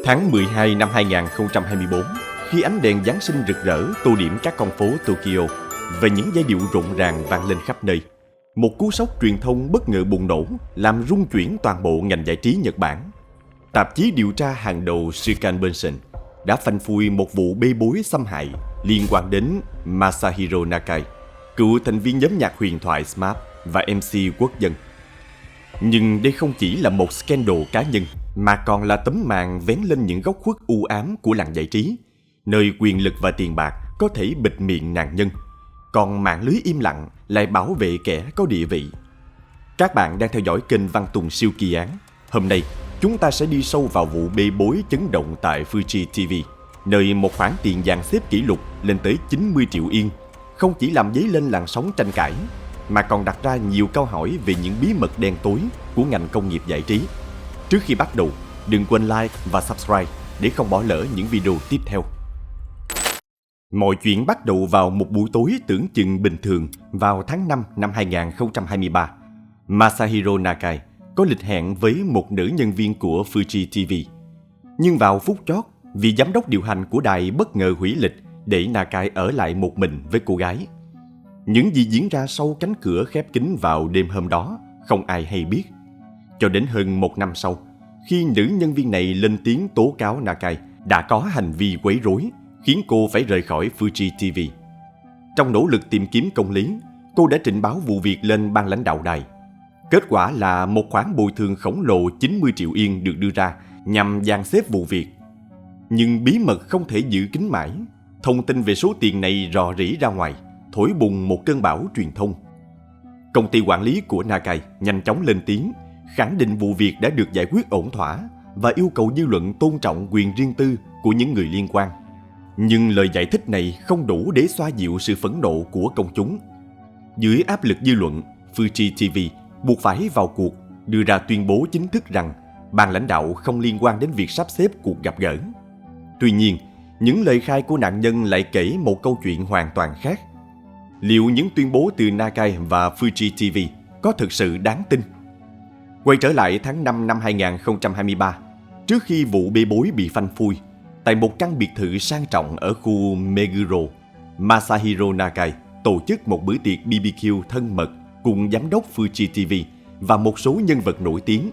Tháng 12 năm 2024, khi ánh đèn Giáng sinh rực rỡ tô điểm các con phố Tokyo và những giai điệu rộn ràng vang lên khắp nơi, một cú sốc truyền thông bất ngờ bùng nổ làm rung chuyển toàn bộ ngành giải trí Nhật Bản. Tạp chí điều tra hàng đầu Shikan Bunsen đã phanh phui một vụ bê bối xâm hại liên quan đến Masahiro Nakai, cựu thành viên nhóm nhạc huyền thoại SMAP và MC quốc dân. Nhưng đây không chỉ là một scandal cá nhân, mà còn là tấm màn vén lên những góc khuất u ám của làng giải trí, nơi quyền lực và tiền bạc có thể bịt miệng nạn nhân, còn mạng lưới im lặng lại bảo vệ kẻ có địa vị. Các bạn đang theo dõi kênh Văn Tùng Siêu Kỳ Án. Hôm nay, chúng ta sẽ đi sâu vào vụ bê bối chấn động tại Fuji TV, nơi một khoản tiền dàn xếp kỷ lục lên tới 90 triệu yên không chỉ làm dấy lên làn sóng tranh cãi, mà còn đặt ra nhiều câu hỏi về những bí mật đen tối của ngành công nghiệp giải trí. Trước khi bắt đầu, đừng quên like và subscribe để không bỏ lỡ những video tiếp theo. Mọi chuyện bắt đầu vào một buổi tối tưởng chừng bình thường vào tháng 5 năm 2023. Masahiro Nakai có lịch hẹn với một nữ nhân viên của Fuji TV. Nhưng vào phút chót, vị giám đốc điều hành của đài bất ngờ hủy lịch để Nakai ở lại một mình với cô gái. Những gì diễn ra sau cánh cửa khép kín vào đêm hôm đó không ai hay biết. Cho đến hơn một năm sau, khi nữ nhân viên này lên tiếng tố cáo Nakai đã có hành vi quấy rối, khiến cô phải rời khỏi Fuji TV. Trong nỗ lực tìm kiếm công lý, cô đã trình báo vụ việc lên ban lãnh đạo đài. Kết quả là một khoản bồi thường khổng lồ 90 triệu yên được đưa ra nhằm dàn xếp vụ việc. Nhưng bí mật không thể giữ kín mãi. Thông tin về số tiền này rò rỉ ra ngoài, thổi bùng một cơn bão truyền thông. Công ty quản lý của Nakai nhanh chóng lên tiếng, khẳng định vụ việc đã được giải quyết ổn thỏa và yêu cầu dư luận tôn trọng quyền riêng tư của những người liên quan. Nhưng lời giải thích này không đủ để xoa dịu sự phẫn nộ của công chúng. Dưới áp lực dư luận, Fuji TV buộc phải vào cuộc, đưa ra tuyên bố chính thức rằng ban lãnh đạo không liên quan đến việc sắp xếp cuộc gặp gỡ. Tuy nhiên, những lời khai của nạn nhân lại kể một câu chuyện hoàn toàn khác. Liệu những tuyên bố từ Nakai và Fuji TV có thực sự đáng tin? Quay trở lại tháng 5 năm 2023, trước khi vụ bê bối bị phanh phui, tại một căn biệt thự sang trọng ở khu Meguro, Masahiro Nakai tổ chức một bữa tiệc BBQ thân mật cùng giám đốc Fuji TV và một số nhân vật nổi tiếng,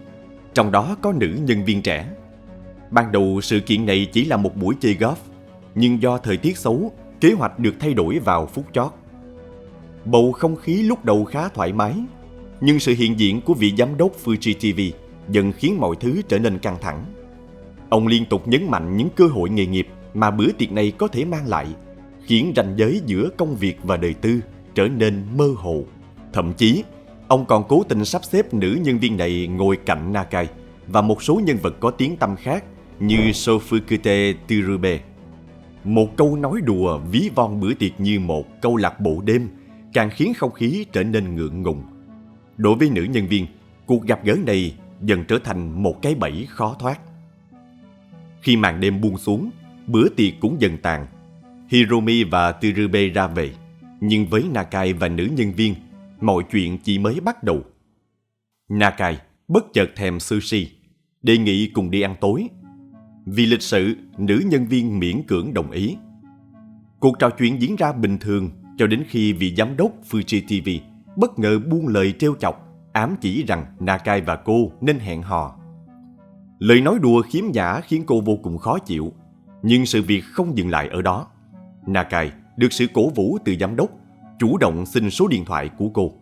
trong đó có nữ nhân viên trẻ. Ban đầu sự kiện này chỉ là một buổi chơi golf, nhưng do thời tiết xấu, kế hoạch được thay đổi vào phút chót. Bầu không khí lúc đầu khá thoải mái, nhưng sự hiện diện của vị giám đốc Fuji TV dần khiến mọi thứ trở nên căng thẳng. Ông liên tục nhấn mạnh những cơ hội nghề nghiệp mà bữa tiệc này có thể mang lại, khiến ranh giới giữa công việc và đời tư trở nên mơ hồ. Thậm chí, ông còn cố tình sắp xếp nữ nhân viên này ngồi cạnh Nakai và một số nhân vật có tiếng tăm khác như Sofukute Tsurube. Một câu nói đùa ví von bữa tiệc như một câu lạc bộ đêm càng khiến không khí trở nên ngượng ngùng. Đối với nữ nhân viên, cuộc gặp gỡ này dần trở thành một cái bẫy khó thoát. Khi màn đêm buông xuống, bữa tiệc cũng dần tàn. Hiromi và Tsurube ra về, nhưng với Nakai và nữ nhân viên, mọi chuyện chỉ mới bắt đầu. Nakai bất chợt thèm sushi, đề nghị cùng đi ăn tối. Vì lịch sự, nữ nhân viên miễn cưỡng đồng ý. Cuộc trò chuyện diễn ra bình thường cho đến khi vị giám đốc Fuji TV bất ngờ buông lời trêu chọc, ám chỉ rằng Nakai và cô nên hẹn hò. Lời nói đùa khiếm nhã khiến cô vô cùng khó chịu, nhưng sự việc không dừng lại ở đó. Nakai được sự cổ vũ từ giám đốc, chủ động xin số điện thoại của cô.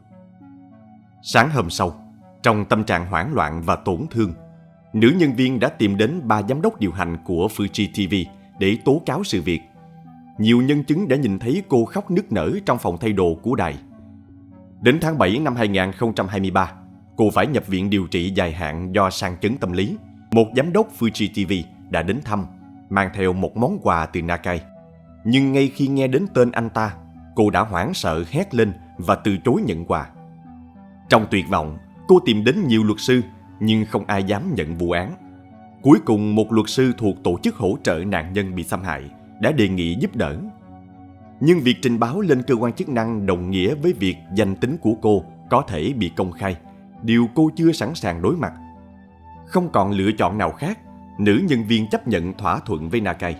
Sáng hôm sau, trong tâm trạng hoảng loạn và tổn thương, nữ nhân viên đã tìm đến ba giám đốc điều hành của Fuji TV để tố cáo sự việc. Nhiều nhân chứng đã nhìn thấy cô khóc nức nở trong phòng thay đồ của đài. Đến tháng 7 năm 2023, cô phải nhập viện điều trị dài hạn do sang chấn tâm lý. Một giám đốc Fuji TV đã đến thăm, mang theo một món quà từ Nakai. Nhưng ngay khi nghe đến tên anh ta, cô đã hoảng sợ hét lên và từ chối nhận quà. Trong tuyệt vọng, cô tìm đến nhiều luật sư, nhưng không ai dám nhận vụ án. Cuối cùng, một luật sư thuộc tổ chức hỗ trợ nạn nhân bị xâm hại đã đề nghị giúp đỡ. Nhưng việc trình báo lên cơ quan chức năng đồng nghĩa với việc danh tính của cô có thể bị công khai, điều cô chưa sẵn sàng đối mặt. Không còn lựa chọn nào khác, nữ nhân viên chấp nhận thỏa thuận với Nakai.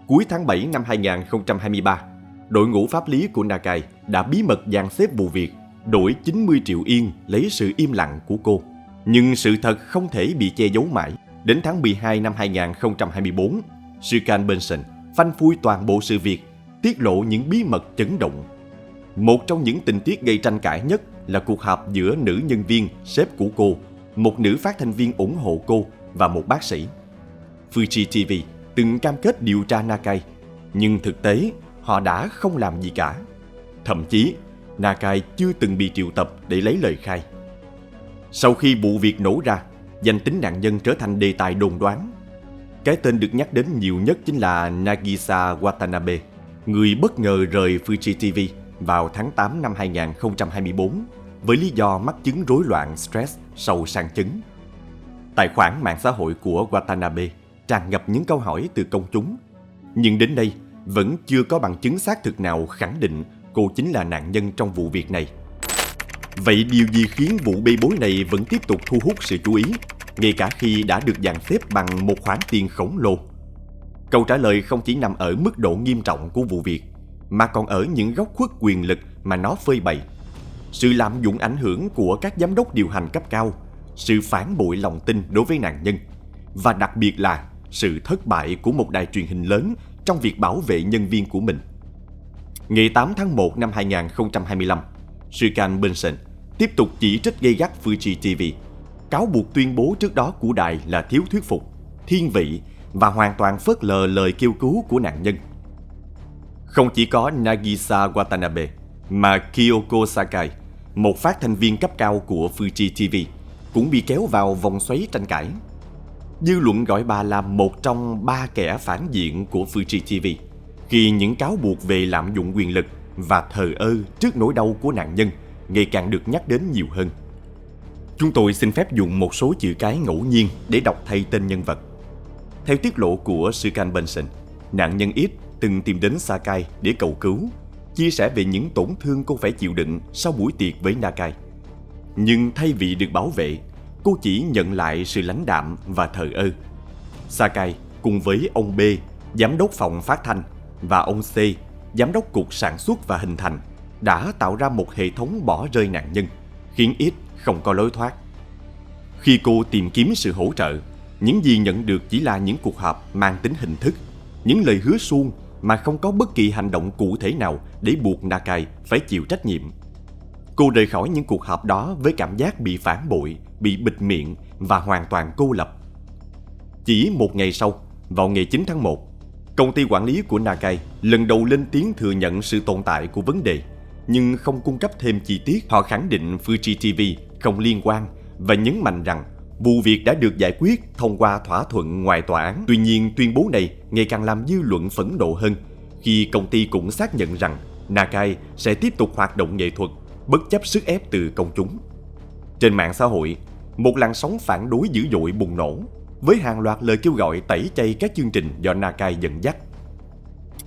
Cuối tháng 7 năm 2023, đội ngũ pháp lý của Nakai đã bí mật dàn xếp vụ việc, đổi 90 triệu yên lấy sự im lặng của cô. Nhưng sự thật không thể bị che giấu mãi. Đến tháng 12 năm 2024, Shukan Benson phanh phui toàn bộ sự việc, tiết lộ những bí mật chấn động. Một trong những tình tiết gây tranh cãi nhất là cuộc họp giữa nữ nhân viên, sếp của cô, một nữ phát thanh viên ủng hộ cô và một bác sĩ. Fuji TV từng cam kết điều tra Nakai, nhưng thực tế họ đã không làm gì cả. Thậm chí, Nakai chưa từng bị triệu tập để lấy lời khai. Sau khi vụ việc nổ ra, danh tính nạn nhân trở thành đề tài đồn đoán. Cái tên được nhắc đến nhiều nhất chính là Nagisa Watanabe, người bất ngờ rời Fuji TV vào tháng 8 năm 2024 với lý do mắc chứng rối loạn stress sau sang chấn. Tài khoản mạng xã hội của Watanabe tràn ngập những câu hỏi từ công chúng, nhưng đến đây vẫn chưa có bằng chứng xác thực nào khẳng định cô chính là nạn nhân trong vụ việc này. Vậy điều gì khiến vụ bê bối này vẫn tiếp tục thu hút sự chú ý, ngay cả khi đã được dàn xếp bằng một khoản tiền khổng lồ? Câu trả lời không chỉ nằm ở mức độ nghiêm trọng của vụ việc, mà còn ở những góc khuất quyền lực mà nó phơi bày. Sự lạm dụng ảnh hưởng của các giám đốc điều hành cấp cao, sự phản bội lòng tin đối với nạn nhân, và đặc biệt là sự thất bại của một đài truyền hình lớn trong việc bảo vệ nhân viên của mình. Ngày 8 tháng 1 năm 2025, Shukan Benson tiếp tục chỉ trích gay gắt Fuji TV, cáo buộc tuyên bố trước đó của đài là thiếu thuyết phục, thiên vị và hoàn toàn phớt lờ lời kêu cứu của nạn nhân. Không chỉ có Nagisa Watanabe, mà Kyoko Sakai, một phát thanh viên cấp cao của Fuji TV, cũng bị kéo vào vòng xoáy tranh cãi. Dư luận gọi bà là một trong 3 kẻ phản diện của Fuji TV, khi những cáo buộc về lạm dụng quyền lực và thờ ơ trước nỗi đau của nạn nhân ngày càng được nhắc đến nhiều hơn. Chúng tôi xin phép dùng một số chữ cái ngẫu nhiên để đọc thay tên nhân vật. Theo tiết lộ của Shukan Benson, nạn nhân X từng tìm đến Sakai để cầu cứu, chia sẻ về những tổn thương cô phải chịu đựng sau buổi tiệc với Nakai. Nhưng thay vì được bảo vệ, cô chỉ nhận lại sự lãnh đạm và thờ ơ. Sakai cùng với ông B, giám đốc phòng phát thanh, và ông C, giám đốc cục sản xuất và hình thành, đã tạo ra một hệ thống bỏ rơi nạn nhân, khiến X không có lối thoát. Khi cô tìm kiếm sự hỗ trợ, những gì nhận được chỉ là những cuộc họp mang tính hình thức, những lời hứa suông mà không có bất kỳ hành động cụ thể nào để buộc Nakai phải chịu trách nhiệm. Cô rời khỏi những cuộc họp đó với cảm giác bị phản bội, bị bịt miệng và hoàn toàn cô lập. Chỉ một ngày sau, vào ngày 9 tháng 1, công ty quản lý của Nakai lần đầu lên tiếng thừa nhận sự tồn tại của vấn đề, nhưng không cung cấp thêm chi tiết. Họ khẳng định Fuji TV không liên quan và nhấn mạnh rằng vụ việc đã được giải quyết thông qua thỏa thuận ngoài tòa án. Tuy nhiên, tuyên bố này ngày càng làm dư luận phẫn nộ hơn, khi công ty cũng xác nhận rằng Nakai sẽ tiếp tục hoạt động nghệ thuật bất chấp sức ép từ công chúng. Trên mạng xã hội, một làn sóng phản đối dữ dội bùng nổ, với hàng loạt lời kêu gọi tẩy chay các chương trình do Nakai dẫn dắt.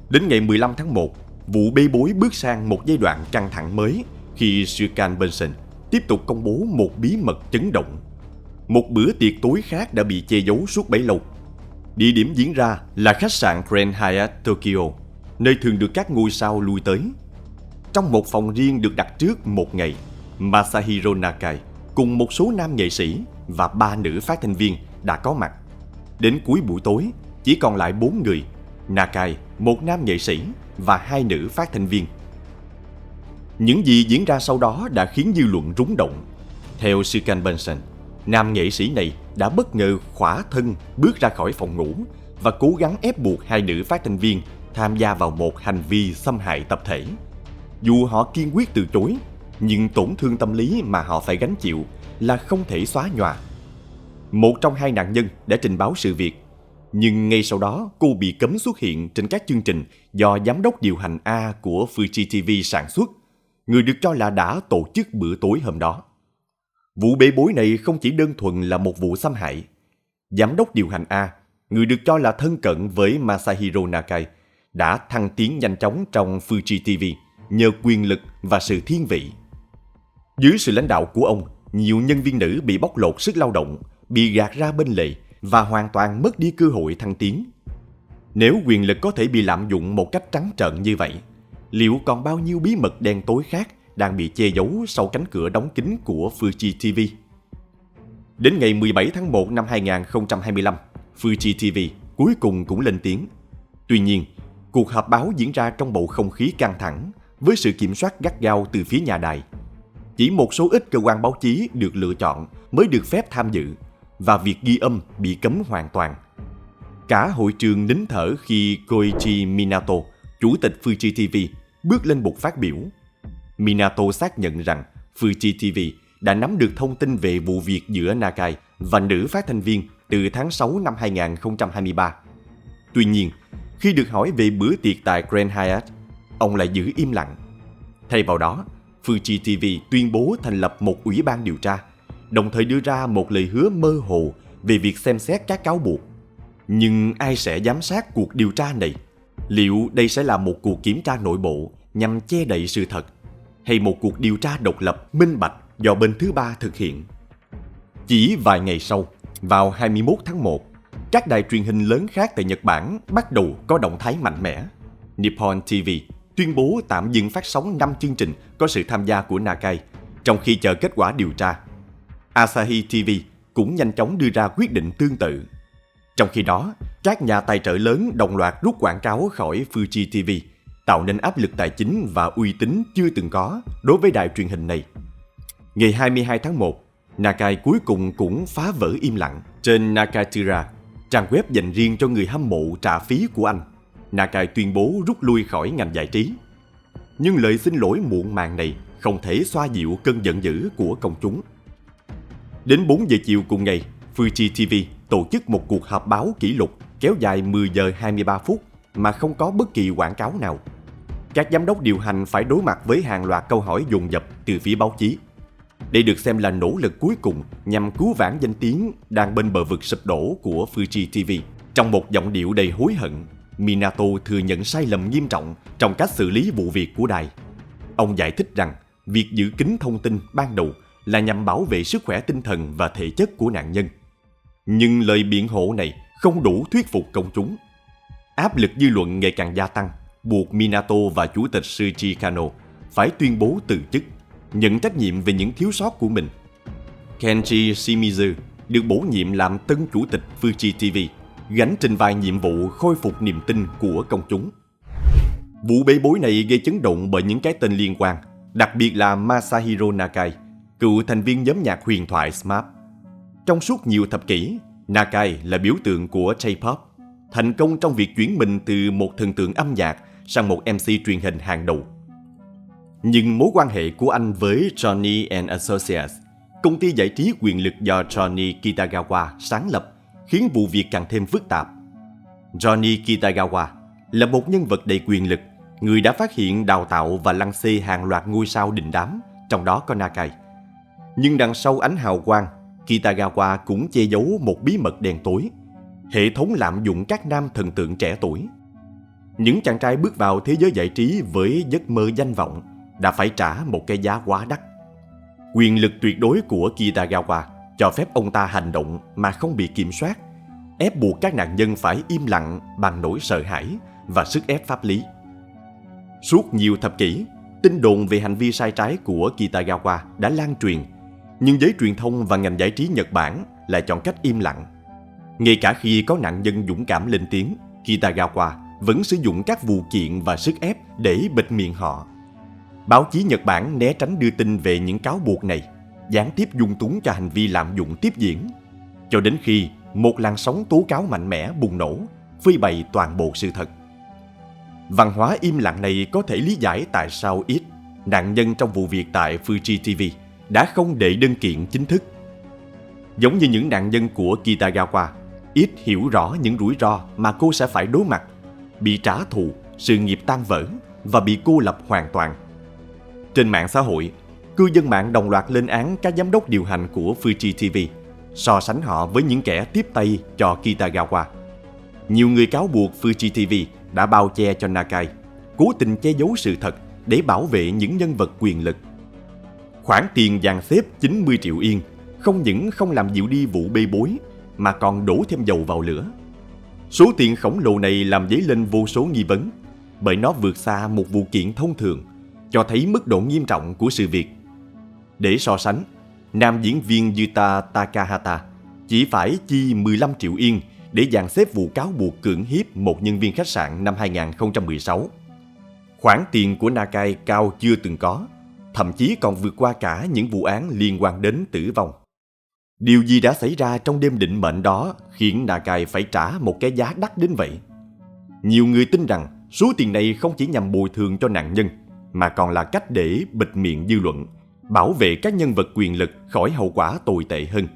Đến ngày 15 tháng 1, vụ bê bối bước sang một giai đoạn căng thẳng mới khi Shukan Benson tiếp tục công bố một bí mật chấn động. Một bữa tiệc tối khác đã bị che giấu suốt bấy lâu. Địa điểm diễn ra là khách sạn Grand Hyatt Tokyo, nơi thường được các ngôi sao lui tới. Trong một phòng riêng được đặt trước một ngày, Masahiro Nakai cùng một số nam nghệ sĩ và 3 nữ phát thanh viên đã có mặt. Đến cuối buổi tối, chỉ còn lại 4 người: Nakai, một nam nghệ sĩ và 2 nữ phát thanh viên. Những gì diễn ra sau đó đã khiến dư luận rúng động. Theo Shukan Benson, nam nghệ sĩ này đã bất ngờ khỏa thân bước ra khỏi phòng ngủ và cố gắng ép buộc 2 nữ phát thanh viên tham gia vào một hành vi xâm hại tập thể. Dù họ kiên quyết từ chối, nhưng tổn thương tâm lý mà họ phải gánh chịu là không thể xóa nhòa. Một trong 2 nạn nhân đã trình báo sự việc, nhưng ngay sau đó cô bị cấm xuất hiện trên các chương trình do giám đốc điều hành A của Fuji TV sản xuất, người được cho là đã tổ chức bữa tối hôm đó. Vụ bê bối này không chỉ đơn thuần là một vụ xâm hại. Giám đốc điều hành A, người được cho là thân cận với Masahiro Nakai, đã thăng tiến nhanh chóng trong Fuji TV nhờ quyền lực và sự thiên vị. Dưới sự lãnh đạo của ông, nhiều nhân viên nữ bị bóc lột sức lao động, bị gạt ra bên lề và hoàn toàn mất đi cơ hội thăng tiến. Nếu quyền lực có thể bị lạm dụng một cách trắng trợn như vậy, liệu còn bao nhiêu bí mật đen tối khác đang bị che giấu sau cánh cửa đóng kín của Fuji TV? Đến ngày 17 tháng 1 năm 2025, Fuji TV cuối cùng cũng lên tiếng. Tuy nhiên, cuộc họp báo diễn ra trong bầu không khí căng thẳng với sự kiểm soát gắt gao từ phía nhà đài. Chỉ một số ít cơ quan báo chí được lựa chọn mới được phép tham dự và việc ghi âm bị cấm hoàn toàn. Cả hội trường nín thở khi Koichi Minato, chủ tịch Fuji TV, bước lên bục phát biểu. Minato xác nhận rằng Fuji TV đã nắm được thông tin về vụ việc giữa Nakai và nữ phát thanh viên từ tháng 6 năm 2023. Tuy nhiên, khi được hỏi về bữa tiệc tại Grand Hyatt, ông lại giữ im lặng. Thay vào đó, Fuji TV tuyên bố thành lập một ủy ban điều tra, đồng thời đưa ra một lời hứa mơ hồ về việc xem xét các cáo buộc. Nhưng ai sẽ giám sát cuộc điều tra này? Liệu đây sẽ là một cuộc kiểm tra nội bộ nhằm che đậy sự thật, hay một cuộc điều tra độc lập, minh bạch do bên thứ ba thực hiện? Chỉ vài ngày sau, vào 21 tháng 1, các đài truyền hình lớn khác tại Nhật Bản bắt đầu có động thái mạnh mẽ. Nippon TV tuyên bố tạm dừng phát sóng 5 chương trình có sự tham gia của Nakai, trong khi chờ kết quả điều tra. Asahi TV cũng nhanh chóng đưa ra quyết định tương tự. Trong khi đó, các nhà tài trợ lớn đồng loạt rút quảng cáo khỏi Fuji TV, tạo nên áp lực tài chính và uy tín chưa từng có đối với đài truyền hình này. Ngày 22 tháng 1, Nakai cuối cùng cũng phá vỡ im lặng. Trên Nakatura, trang web dành riêng cho người hâm mộ trả phí của anh, Nakai tuyên bố rút lui khỏi ngành giải trí. Nhưng lời xin lỗi muộn màng này không thể xoa dịu cơn giận dữ của công chúng. Đến 4 giờ chiều cùng ngày, Fuji TV tổ chức một cuộc họp báo kỷ lục kéo dài 10 giờ 23 phút mà không có bất kỳ quảng cáo nào. Các giám đốc điều hành phải đối mặt với hàng loạt câu hỏi dồn dập từ phía báo chí. Đây được xem là nỗ lực cuối cùng nhằm cứu vãn danh tiếng đang bên bờ vực sụp đổ của Fuji TV. Trong một giọng điệu đầy hối hận, Minato thừa nhận sai lầm nghiêm trọng trong cách xử lý vụ việc của đài. Ông giải thích rằng việc giữ kín thông tin ban đầu là nhằm bảo vệ sức khỏe tinh thần và thể chất của nạn nhân. Nhưng lời biện hộ này không đủ thuyết phục công chúng. Áp lực dư luận ngày càng gia tăng, buộc Minato và chủ tịch Shuichi Kano phải tuyên bố từ chức, nhận trách nhiệm về những thiếu sót của mình. Kenji Shimizu được bổ nhiệm làm tân chủ tịch Fuji TV, gánh trên vai nhiệm vụ khôi phục niềm tin của công chúng. Vụ bê bối này gây chấn động bởi những cái tên liên quan, đặc biệt là Masahiro Nakai, cựu thành viên nhóm nhạc huyền thoại SMAP. Trong suốt nhiều thập kỷ, Nakai là biểu tượng của J-pop, thành công trong việc chuyển mình từ một thần tượng âm nhạc sang một MC truyền hình hàng đầu. Nhưng mối quan hệ của anh với Johnny & Associates, công ty giải trí quyền lực do Johnny Kitagawa sáng lập, khiến vụ việc càng thêm phức tạp. Johnny Kitagawa là một nhân vật đầy quyền lực, người đã phát hiện, đào tạo và lăng xê hàng loạt ngôi sao đình đám, trong đó có Nakai. Nhưng đằng sau ánh hào quang, Kitagawa cũng che giấu một bí mật đen tối: hệ thống lạm dụng các nam thần tượng trẻ tuổi. Những chàng trai bước vào thế giới giải trí với giấc mơ danh vọng đã phải trả một cái giá quá đắt. Quyền lực tuyệt đối của Kitagawa cho phép ông ta hành động mà không bị kiểm soát, ép buộc các nạn nhân phải im lặng bằng nỗi sợ hãi và sức ép pháp lý. Suốt nhiều thập kỷ, tin đồn về hành vi sai trái của Kitagawa đã lan truyền, nhưng giới truyền thông và ngành giải trí Nhật Bản lại chọn cách im lặng. Ngay cả khi có nạn nhân dũng cảm lên tiếng, Kitagawa vẫn sử dụng các vụ kiện và sức ép để bịt miệng họ. Báo chí Nhật Bản né tránh đưa tin về những cáo buộc này, gián tiếp dung túng cho hành vi lạm dụng tiếp diễn, cho đến khi một làn sóng tố cáo mạnh mẽ bùng nổ, phơi bày toàn bộ sự thật. Văn hóa im lặng này có thể lý giải tại sao It, nạn nhân trong vụ việc tại Fuji TV, đã không đệ đơn kiện chính thức. Giống như những nạn nhân của Kitagawa, It hiểu rõ những rủi ro mà cô sẽ phải đối mặt: bị trả thù, sự nghiệp tan vỡ và bị cô lập hoàn toàn. Trên mạng xã hội, cư dân mạng đồng loạt lên án các giám đốc điều hành của Fuji TV, so sánh họ với những kẻ tiếp tay cho Kitagawa. Nhiều người cáo buộc Fuji TV đã bao che cho Nakai, cố tình che giấu sự thật để bảo vệ những nhân vật quyền lực. Khoản tiền dàn xếp 90 triệu yên không những không làm dịu đi vụ bê bối, mà còn đổ thêm dầu vào lửa. Số tiền khổng lồ này làm dấy lên vô số nghi vấn, bởi nó vượt xa một vụ kiện thông thường, cho thấy mức độ nghiêm trọng của sự việc. Để so sánh, nam diễn viên Yuta Takahata chỉ phải chi 15 triệu yên để dàn xếp vụ cáo buộc cưỡng hiếp một nhân viên khách sạn năm 2016. Khoản tiền của Nakai cao chưa từng có, thậm chí còn vượt qua cả những vụ án liên quan đến tử vong. Điều gì đã xảy ra trong đêm định mệnh đó khiến Nakai phải trả một cái giá đắt đến vậy? Nhiều người tin rằng số tiền này không chỉ nhằm bồi thường cho nạn nhân, mà còn là cách để bịt miệng dư luận, bảo vệ các nhân vật quyền lực khỏi hậu quả tồi tệ hơn.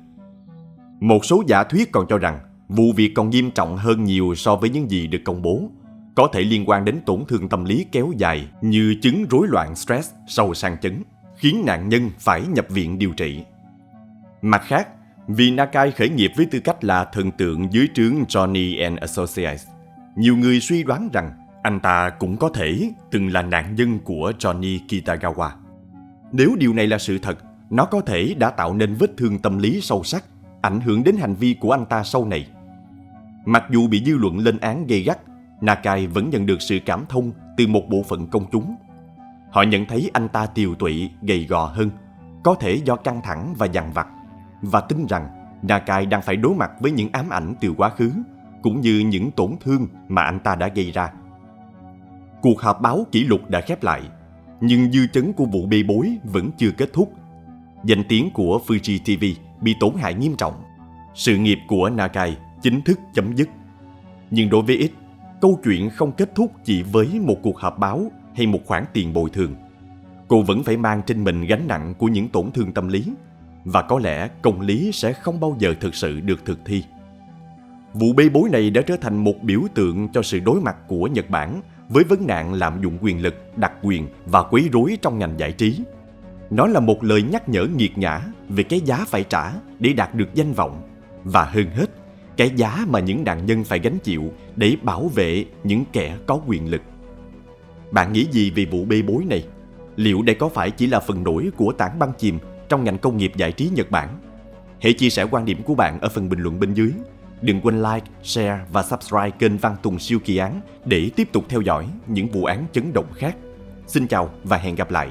Một số giả thuyết còn cho rằng vụ việc còn nghiêm trọng hơn nhiều so với những gì được công bố, có thể liên quan đến tổn thương tâm lý kéo dài như chứng rối loạn stress sau sang chấn, khiến nạn nhân phải nhập viện điều trị. Mặt khác, vì Nakai khởi nghiệp với tư cách là thần tượng dưới trướng Johnny and Associates, nhiều người suy đoán rằng anh ta cũng có thể từng là nạn nhân của Johnny Kitagawa. Nếu điều này là sự thật, nó có thể đã tạo nên vết thương tâm lý sâu sắc, ảnh hưởng đến hành vi của anh ta sau này. Mặc dù bị dư luận lên án gay gắt, Nakai vẫn nhận được sự cảm thông từ một bộ phận công chúng. Họ nhận thấy anh ta tiều tụy, gầy gò hơn, có thể do căng thẳng và dằn vặt, và tin rằng Nakai đang phải đối mặt với những ám ảnh từ quá khứ, cũng như những tổn thương mà anh ta đã gây ra. Cuộc họp báo kỷ lục đã khép lại, nhưng dư chấn của vụ bê bối vẫn chưa kết thúc. Danh tiếng của Fuji TV bị tổn hại nghiêm trọng. Sự nghiệp của Nakai chính thức chấm dứt. Nhưng đối với X, câu chuyện không kết thúc chỉ với một cuộc họp báo hay một khoản tiền bồi thường. Cô vẫn phải mang trên mình gánh nặng của những tổn thương tâm lý, và có lẽ công lý sẽ không bao giờ thực sự được thực thi. Vụ bê bối này đã trở thành một biểu tượng cho sự đối mặt của Nhật Bản với vấn nạn lạm dụng quyền lực, đặc quyền và quấy rối trong ngành giải trí. Nó là một lời nhắc nhở nghiệt ngã về cái giá phải trả để đạt được danh vọng, và hơn hết, cái giá mà những nạn nhân phải gánh chịu để bảo vệ những kẻ có quyền lực. Bạn nghĩ gì về vụ bê bối này? Liệu đây có phải chỉ là phần nổi của tảng băng chìm trong ngành công nghiệp giải trí Nhật Bản? Hãy chia sẻ quan điểm của bạn ở phần bình luận bên dưới. Đừng quên like, share và subscribe kênh Văn Tùng Siêu Kỳ Án để tiếp tục theo dõi những vụ án chấn động khác. Xin chào và hẹn gặp lại!